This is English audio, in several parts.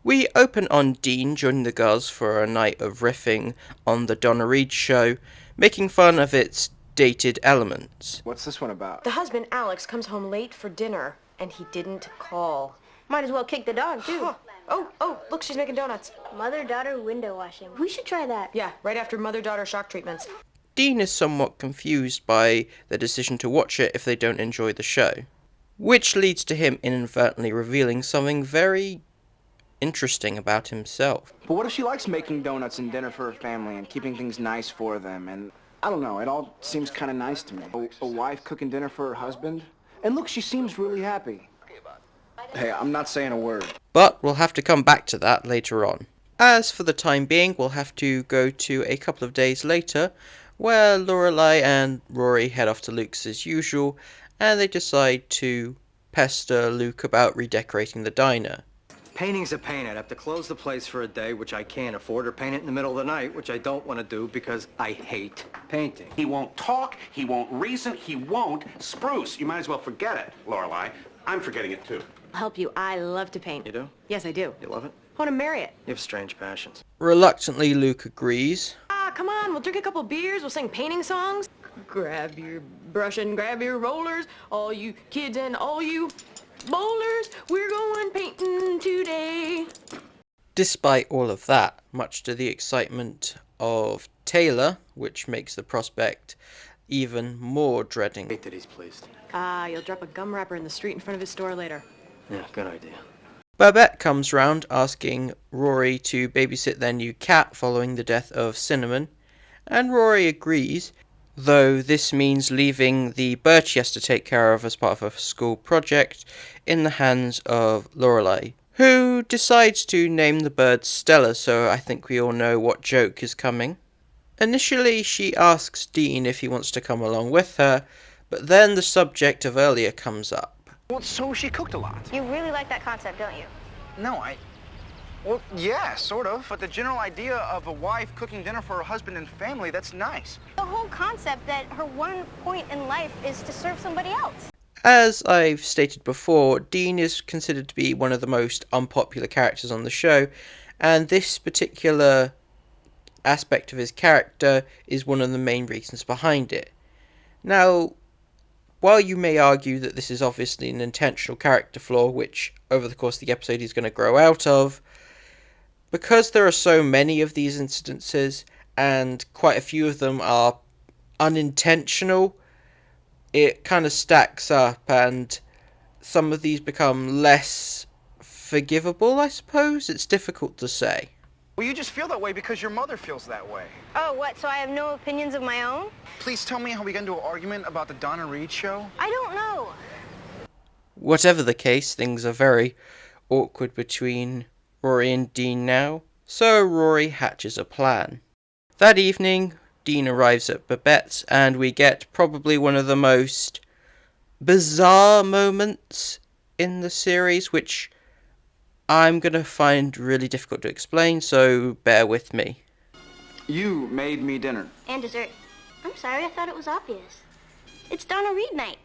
We open on Dean joining the girls for a night of riffing on the Donna show, making fun of its dated elements. What's this one about? The husband, Alex, comes home late for dinner, and he didn't call. Might as well kick the dog, too. Huh. Oh, look, she's making donuts. Mother-daughter window washing. We should try that. Yeah, right after mother-daughter shock treatments. Dean is somewhat confused by the decision to watch it if they don't enjoy the show, which leads to him inadvertently revealing something very interesting about himself. But what if she likes making donuts and dinner for her family and keeping things nice for them? And I don't know, it all seems kind of nice to me. A wife cooking dinner for her husband? And look, she seems really happy. Hey, I'm not saying a word. But we'll have to come back to that later on. As for the time being, we'll have to go to a couple of days later, where Lorelai and Rory head off to Luke's as usual, and they decide to pester Luke about redecorating the diner. Painting's a pain. I'd have to close the place for a day, which I can't afford, or paint it in the middle of the night, which I don't want to do because I hate painting. He won't talk, he won't reason, he won't spruce. You might as well forget it, Lorelai. I'm forgetting it too. I'll help you. I love to paint. You do? Yes, I do. You love it? I want to marry it. You have strange passions. Reluctantly, Luke agrees. Come on, we'll drink a couple beers, we'll sing painting songs. Grab your brush and grab your rollers, all you kids and all you bowlers, we're going painting today. Despite all of that, much to the excitement of Taylor, which makes the prospect even more dreading. I hate that he's pleased. You'll drop a gum wrapper in the street in front of his store later. Yeah, good idea. Babette comes round asking Rory to babysit their new cat following the death of Cinnamon, and Rory agrees, though this means leaving the bird she has to take care of as part of a school project in the hands of Lorelai, who decides to name the bird Stella, so I think we all know what joke is coming. Initially, she asks Dean if he wants to come along with her, but then the subject of earlier comes up. Well, so she cooked a lot. You really like that concept, don't you? No, well, yeah, sort of. But the general idea of a wife cooking dinner for her husband and family, that's nice. The whole concept that her one point in life is to serve somebody else. As I've stated before, Dean is considered to be one of the most unpopular characters on the show, and this particular aspect of his character is one of the main reasons behind it. Now, while you may argue that this is obviously an intentional character flaw, which over the course of the episode he's going to grow out of, because there are so many of these incidences, and quite a few of them are unintentional, it kind of stacks up, and some of these become less forgivable, I suppose. It's difficult to say. Well, you just feel that way because your mother feels that way. Oh, what, so I have no opinions of my own? Please tell me how we got into an argument about the Donna show. I don't know. Whatever the case, things are very awkward between Rory and Dean now, so Rory hatches a plan. That evening, Dean arrives at Babette's, and we get probably one of the most bizarre moments in the series, which I'm going to find really difficult to explain, so bear with me. You made me dinner. And dessert. I'm sorry, I thought it was obvious. It's Donna Reed night.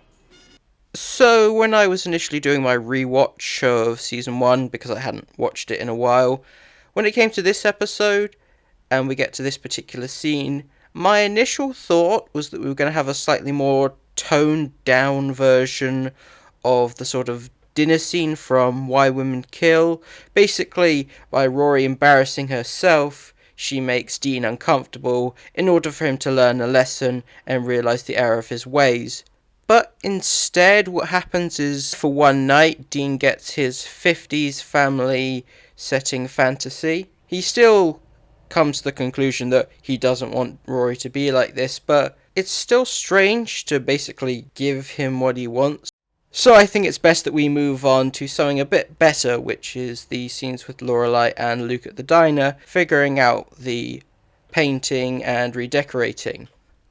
So, when I was initially doing my rewatch of Season 1, because I hadn't watched it in a while, when it came to this episode, and we get to this particular scene, my initial thought was that we were going to have a slightly more toned-down version of the sort of dinner scene from Why Women Kill. Basically, by Rory embarrassing herself, she makes Dean uncomfortable in order for him to learn a lesson and realise the error of his ways. But instead, what happens is, for one night, Dean gets his 50s family setting fantasy. He still comes to the conclusion that he doesn't want Rory to be like this, but it's still strange to basically give him what he wants. So I think it's best that we move on to something a bit better, which is the scenes with Lorelai and Luke at the diner, figuring out the painting and redecorating,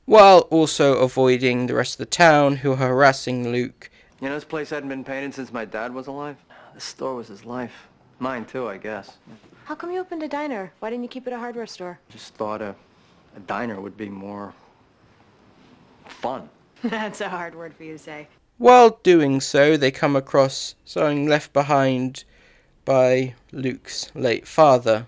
while also avoiding the rest of the town who are harassing Luke. You know, this place hadn't been painted since my dad was alive. This store was his life. Mine too, I guess. How come you opened a diner? Why didn't you keep it a hardware store? Just thought a diner would be more fun. That's a hard word for you to say. While doing so, they come across something left behind by Luke's late father.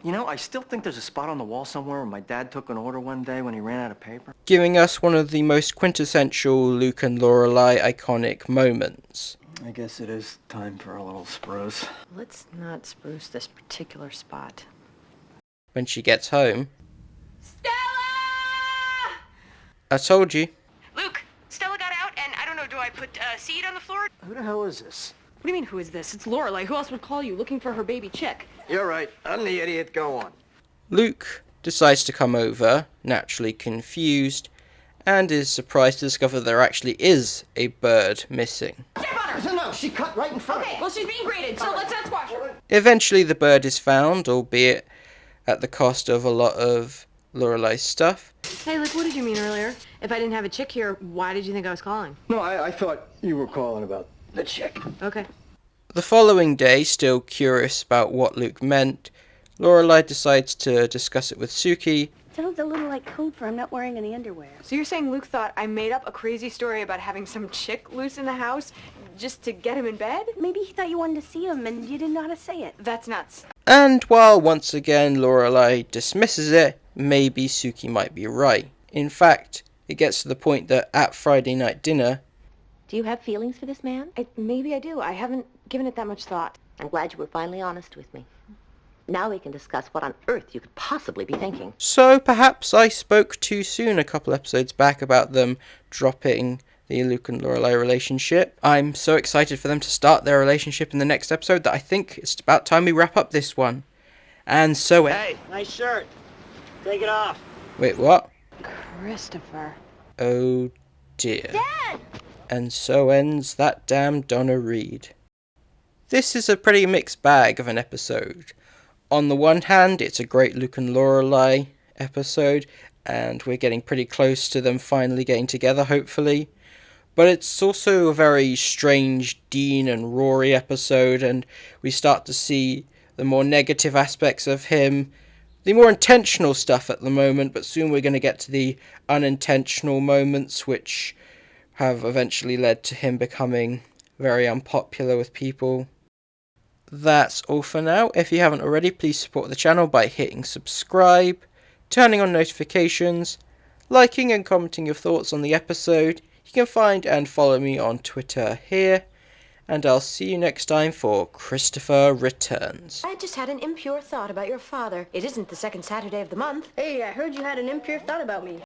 You know, I still think there's a spot on the wall somewhere where my dad took an order one day when he ran out of paper. Giving us one of the most quintessential Luke and Lorelai iconic moments. I guess it is time for a little spruce. Let's not spruce this particular spot. When she gets home. Stella! I told you. Luke, Stella got out, and I don't know, do I put seed on the floor? Who the hell is this? What do you mean, who is this? It's Lorelai. Who else would call you looking for her baby chick? You're right. I'm the idiot. Go on. Luke decides to come over, naturally confused, and is surprised to discover there actually is a bird missing. No, she cut right in front of Okay, me. well, she's being graded, so let's not squash her. Eventually the bird is found, albeit at the cost of a lot of Lorelai's stuff. Hey, Luke, what did you mean earlier? If I didn't have a chick here, why did you think I was calling? No, I thought you were calling about the chick. Okay. The following day, still curious about what Luke meant, Lorelai decides to discuss it with Suki. Sounds a little like code for I'm not wearing any underwear. So you're saying Luke thought I made up a crazy story about having some chick loose in the house just to get him in bed? Maybe he thought you wanted to see him and you didn't know how to say it. That's nuts. And while once again Lorelai dismisses it, maybe Suki might be right. In fact, it gets to the point that at Friday night dinner, Do you have feelings for this man? Maybe I do. I haven't given it that much thought. I'm glad you were finally honest with me. Now we can discuss what on earth you could possibly be thinking. so perhaps I spoke too soon a couple episodes back about them dropping the Luke and Lorelai relationship. I'm so excited for them to start their relationship in the next episode that I think it's about time we wrap up this one. And so... Hey, nice shirt. Take it off. Wait, what? Christopher. Oh dear. Dad! And so ends that damn Donna Reed. This is a pretty mixed bag of an episode. On the one hand, it's a great Luke and Lorelai episode, and we're getting pretty close to them finally getting together, hopefully. But it's also a very strange Dean and Rory episode, and we start to see the more negative aspects of him, the more intentional stuff at the moment, but soon we're going to get to the unintentional moments, which have eventually led to him becoming very unpopular with people. That's all for now. If you haven't already, please support the channel by hitting subscribe, turning on notifications, liking and commenting your thoughts on the episode. You can find and follow me on Twitter here, and I'll see you next time for Christopher Returns. I just had an impure thought about your father. It isn't the second Saturday of the month. Hey, I heard you had an impure thought about me.